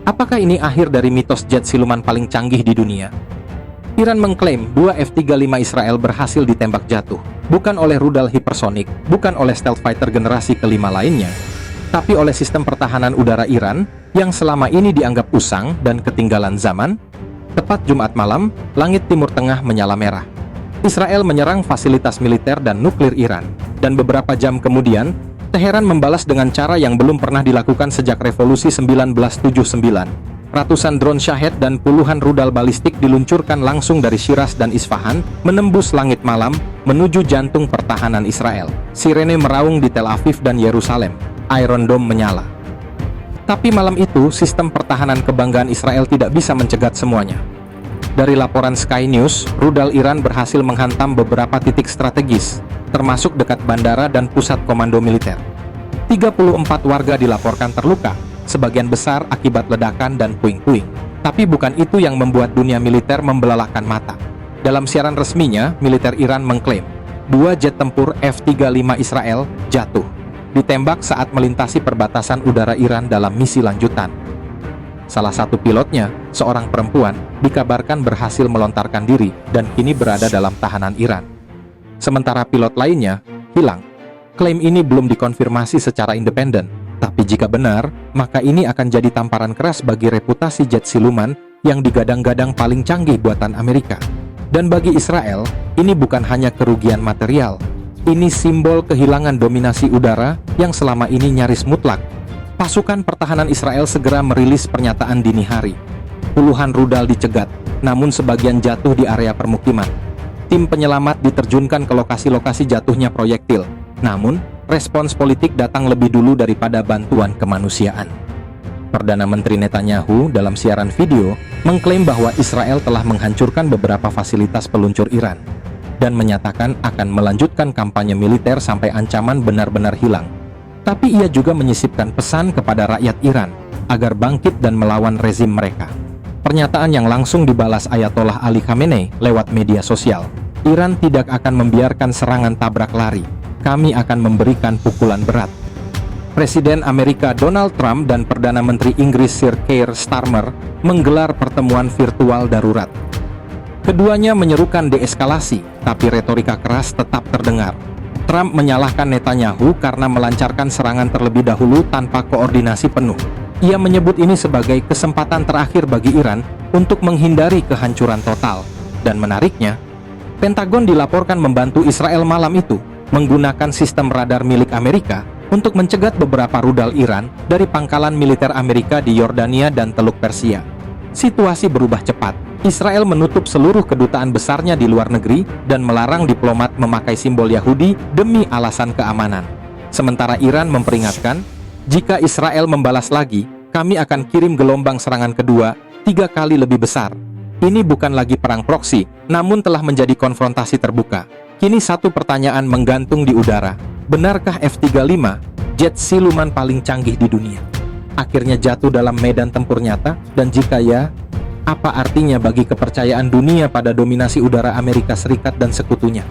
Apakah ini akhir dari mitos jet siluman paling canggih di dunia? Iran mengklaim 2 F-35 Israel berhasil ditembak jatuh, bukan oleh rudal hipersonik, bukan oleh stealth fighter generasi kelima lainnya, tapi oleh sistem pertahanan udara Iran yang selama ini dianggap usang dan ketinggalan zaman. Tepat Jumat malam, langit Timur Tengah menyala merah. Israel menyerang fasilitas militer dan nuklir Iran, dan beberapa jam kemudian, Teheran membalas dengan cara yang belum pernah dilakukan sejak Revolusi 1979. Ratusan drone Shahed dan puluhan rudal balistik diluncurkan langsung dari Shiraz dan Isfahan, menembus langit malam, menuju jantung pertahanan Israel. Sirene meraung di Tel Aviv dan Yerusalem. Iron Dome menyala. Tapi malam itu, sistem pertahanan kebanggaan Israel tidak bisa mencegat semuanya. Dari laporan Sky News, rudal Iran berhasil menghantam beberapa titik strategis, termasuk dekat bandara dan pusat komando militer. 34 warga dilaporkan terluka, sebagian besar akibat ledakan dan puing-puing. Tapi bukan itu yang membuat dunia militer membelalakan mata. Dalam siaran resminya, militer Iran mengklaim 2 jet tempur F-35 Israel jatuh, ditembak saat melintasi perbatasan udara Iran dalam misi lanjutan. Salah satu pilotnya, seorang perempuan, dikabarkan berhasil melontarkan diri dan kini berada dalam tahanan Iran. Sementara pilot lainnya hilang. Klaim ini belum dikonfirmasi secara independen. Tapi jika benar, maka ini akan jadi tamparan keras bagi reputasi jet siluman yang digadang-gadang paling canggih buatan Amerika. Dan bagi Israel, ini bukan hanya kerugian material. Ini simbol kehilangan dominasi udara yang selama ini nyaris mutlak. Pasukan pertahanan Israel segera merilis pernyataan dini hari. Puluhan rudal dicegat, namun sebagian jatuh di area permukiman. Tim penyelamat diterjunkan ke lokasi-lokasi jatuhnya proyektil. Namun, respons politik datang lebih dulu daripada bantuan kemanusiaan. Perdana Menteri Netanyahu dalam siaran video mengklaim bahwa Israel telah menghancurkan beberapa fasilitas peluncur Iran dan menyatakan akan melanjutkan kampanye militer sampai ancaman benar-benar hilang. Tapi ia juga menyisipkan pesan kepada rakyat Iran agar bangkit dan melawan rezim mereka. Pernyataan yang langsung dibalas Ayatollah Ali Khamenei lewat media sosial. Iran tidak akan membiarkan serangan tabrak lari. Kami akan memberikan pukulan berat. Presiden Amerika Donald Trump dan Perdana Menteri Inggris Sir Keir Starmer menggelar pertemuan virtual darurat. Keduanya menyerukan deeskalasi, tapi retorika keras tetap terdengar. Trump menyalahkan Netanyahu karena melancarkan serangan terlebih dahulu tanpa koordinasi penuh. Ia menyebut ini sebagai kesempatan terakhir bagi Iran untuk menghindari kehancuran total. Dan menariknya, Pentagon dilaporkan membantu Israel malam itu menggunakan sistem radar milik Amerika untuk mencegat beberapa rudal Iran dari pangkalan militer Amerika di Yordania dan Teluk Persia. Situasi berubah cepat. Israel menutup seluruh kedutaan besarnya di luar negeri dan melarang diplomat memakai simbol Yahudi demi alasan keamanan. Sementara Iran memperingatkan, jika Israel membalas lagi, kami akan kirim gelombang serangan kedua 3 kali lebih besar. Ini bukan lagi perang proksi, namun telah menjadi konfrontasi terbuka. Kini satu pertanyaan menggantung di udara. Benarkah F-35, jet siluman paling canggih di dunia, akhirnya jatuh dalam medan tempur nyata? Dan jika ya, apa artinya bagi kepercayaan dunia pada dominasi udara Amerika Serikat dan sekutunya?